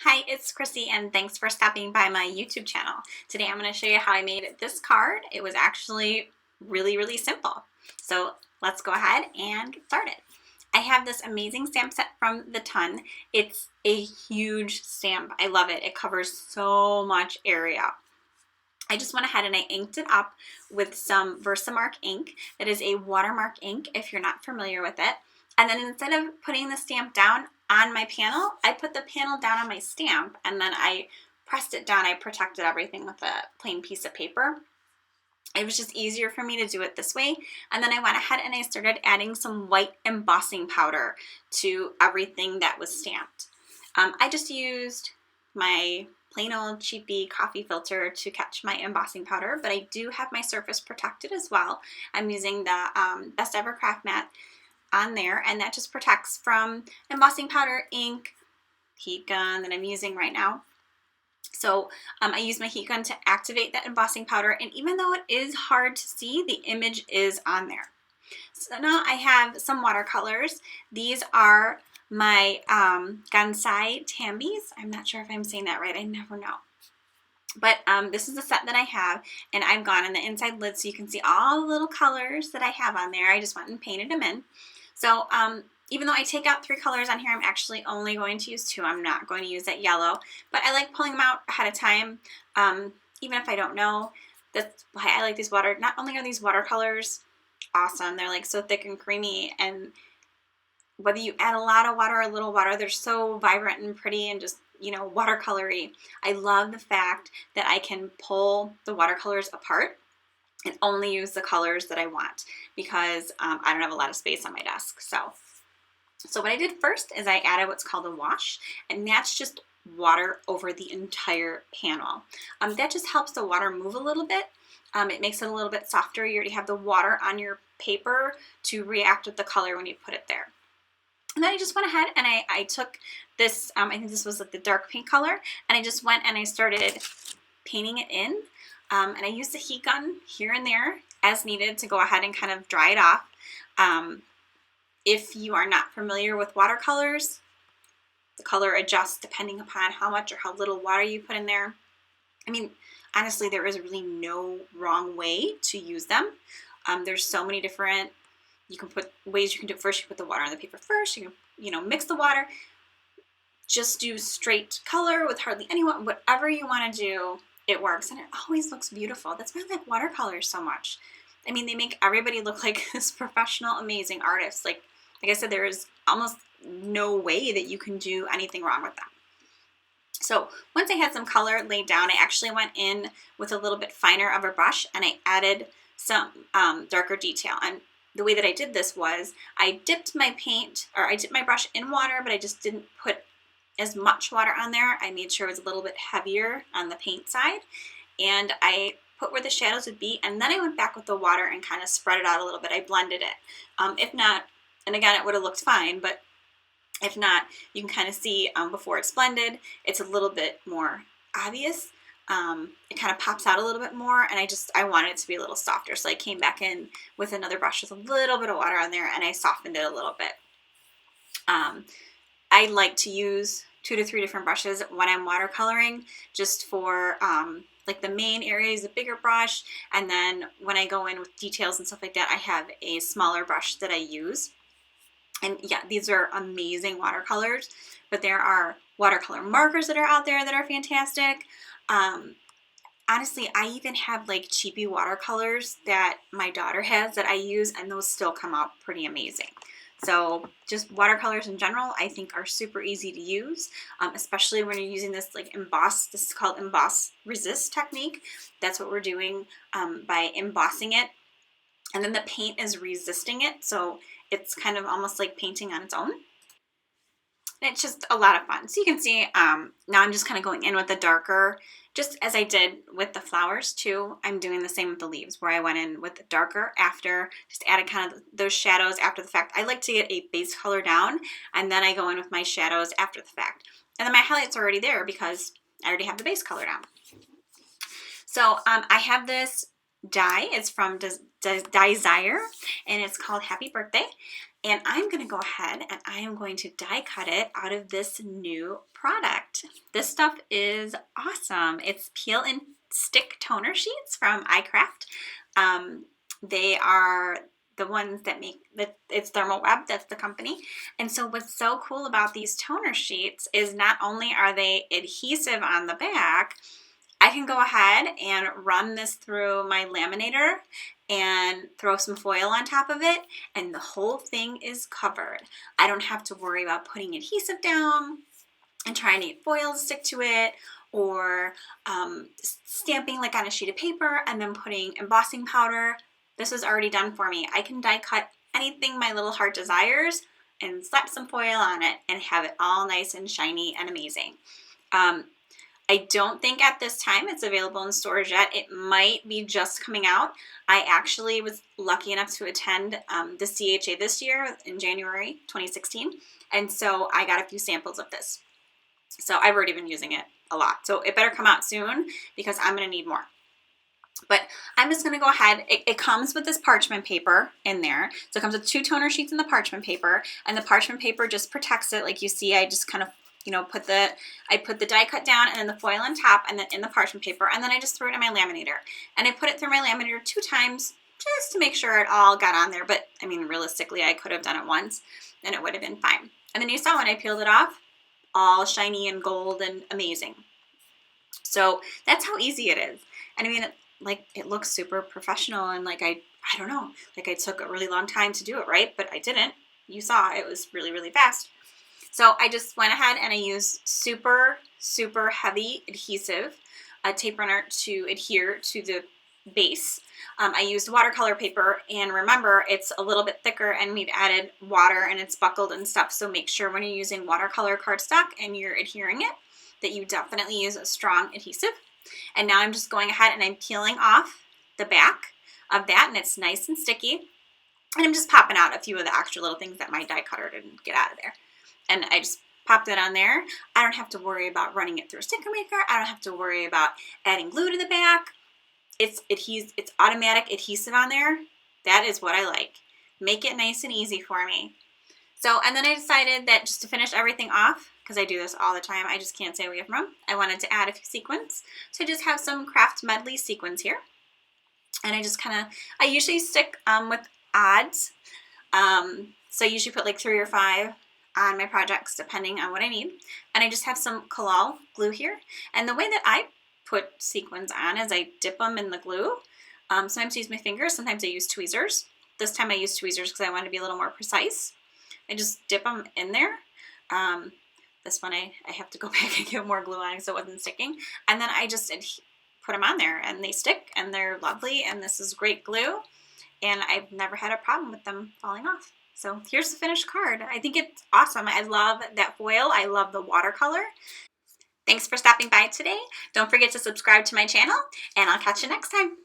Hi, it's Chrissy and thanks for stopping by my YouTube channel. Today I'm going to show you how I made this card. It was actually really simple. So let's go ahead and get started. I have this amazing stamp set from the Ton. It's a huge stamp. I love it. It covers so much area. I just went ahead and I inked it up with some Versamark ink. That is a watermark ink if you're not familiar with it. And then instead of putting the stamp down on my panel, I put the panel down on my stamp and then I pressed it down. I protected everything with a plain piece of paper. It was just easier for me to do it this way. And then I went ahead and I started adding some white embossing powder to everything that was stamped. I just used my plain old cheapy coffee filter to catch my embossing powder, but I do have my surface protected as well. I'm using the Best Ever Craft Mat on there, and that just protects from embossing powder, ink, heat gun that I'm using right now. So I use my heat gun to activate that embossing powder, and even though it is hard to see, the image is on there. So now I have some watercolors. These are my Gansai Tambis. I'm not sure if I'm saying that right. I never know. But this is the set that I have, and I've gone on the inside lid so you can see all the little colors that I have on there. I just went and painted them in. So even though I take out 3 colors on here, I'm actually only going to use 2. I'm not going to use that yellow, but I like pulling them out ahead of time, even if I don't know. That's why I like these not only are these watercolors awesome, they're like so thick and creamy, and whether you add a lot of water or a little water, they're so vibrant and pretty and just, you know, watercolory. I love the fact that I can pull the watercolors apart and only use the colors that I want because I don't have a lot of space on my desk. So what I did first is I added what's called a wash, and that's just water over the entire panel. That just helps the water move a little bit. It makes it a little bit softer. You already have the water on your paper to react with the color when you put it there. And then I just went ahead and I took this, I think this was like the dark pink color, and I just went and I started painting it in. And I used the heat gun here and there as needed to go ahead and kind of dry it off. If you are not familiar with watercolors, the color adjusts depending upon how much or how little water you put in there. I mean, honestly, there is really no wrong way to use them. There's so many different ways you can do it. First, you put the water on the paper first. You can, mix the water. Just do straight color with hardly any water. Whatever you want to do, it works, and it always looks beautiful. That's why I like watercolors so much. I mean, they make everybody look like this professional, amazing artist. Like I said, there is almost no way that you can do anything wrong with them. So once I had some color laid down, I actually went in with a little bit finer of a brush, and I added some darker detail. And the way that I did this was I dipped my brush in water, but I just didn't put as much water on there. I made sure it was a little bit heavier on the paint side, and I put where the shadows would be, and then I went back with the water and kind of spread it out a little bit. I blended it. If not, and again, it would have looked fine, but if not, you can kind of see before it's blended, it's a little bit more obvious. It kind of pops out a little bit more, and I wanted it to be a little softer, so I came back in with another brush with a little bit of water on there, and I softened it a little bit. I like to use 2 to 3 different brushes when I'm watercoloring, just for like the main area is a bigger brush, and then when I go in with details and stuff like that, I have a smaller brush that I use. And yeah, these are amazing watercolors, but there are watercolor markers that are out there that are fantastic. Honestly, I even have like cheapy watercolors that my daughter has that I use, and those still come out pretty amazing. So just watercolors in general, I think are super easy to use, especially when you're using this like emboss. This is called emboss resist technique. That's what we're doing by embossing it. And then the paint is resisting it. So it's kind of almost like painting on its own. And it's just a lot of fun. So you can see now I'm just kind of going in with the darker, just as I did with the flowers too. I'm doing the same with the leaves, where I went in with the darker after, just added kind of those shadows after the fact. I like to get a base color down, and then I go in with my shadows after the fact. And then my highlights are already there because I already have the base color down. So I have this die. It's from Desire, and it's called Happy Birthday. And I'm going to go ahead and I am going to die cut it out of this new product. This stuff is awesome. It's peel and stick toner sheets from iCraft. They are the ones that make, it's Thermal Web, that's the company. And so what's so cool about these toner sheets is not only are they adhesive on the back, I can go ahead and run this through my laminator and throw some foil on top of it, and the whole thing is covered. I don't have to worry about putting adhesive down and trying to get foil to stick to it, or stamping like on a sheet of paper and then putting embossing powder. This is already done for me. I can die cut anything my little heart desires and slap some foil on it and have it all nice and shiny and amazing. I don't think at this time it's available in stores yet. It might be just coming out. I actually was lucky enough to attend the CHA this year in January 2016, and so I got a few samples of this. So I've already been using it a lot. So it better come out soon because I'm going to need more. But I'm just going to go ahead. It comes with this parchment paper in there. So it comes with 2 toner sheets in the parchment paper, and the parchment paper just protects it. Like you see, I just kind of, you know, put the die cut down and then the foil on top and then in the parchment paper, and then I just threw it in my laminator. And I put it through my laminator 2 times just to make sure it all got on there. But I mean, realistically, I could have done it once and it would have been fine. And then you saw when I peeled it off, all shiny and gold and amazing. So that's how easy it is. And I mean, it looks super professional, and like I don't know, like I took a really long time to do it, right? But I didn't. You saw it was really, really fast. So I just went ahead and I used super, super heavy adhesive tape runner to adhere to the base. I used watercolor paper, and remember, it's a little bit thicker and we've added water and it's buckled and stuff. So make sure when you're using watercolor cardstock and you're adhering it, that you definitely use a strong adhesive. And now I'm just going ahead and I'm peeling off the back of that, and it's nice and sticky. And I'm just popping out a few of the extra little things that my die cutter didn't get out of there. And I just popped it on there. I don't have to worry about running it through a sticker maker. I don't have to worry about adding glue to the back. It's automatic adhesive on there. That is what I like. Make it nice and easy for me. So, and then I decided that just to finish everything off, because I do this all the time, I just can't stay away from them, I wanted to add a few sequins. So I just have some craft medley sequins here. And I just I usually stick with odds. So I usually put like 3 or 5 on my projects depending on what I need. And I just have some collal glue here. And the way that I put sequins on is I dip them in the glue. Sometimes I use my fingers, sometimes I use tweezers. This time I used tweezers because I wanted to be a little more precise. I just dip them in there. This one I have to go back and get more glue on so it wasn't sticking. And then I just put them on there and they stick and they're lovely, and this is great glue. And I've never had a problem with them falling off. So here's the finished card. I think it's awesome. I love that foil. I love the watercolor. Thanks for stopping by today. Don't forget to subscribe to my channel, and I'll catch you next time.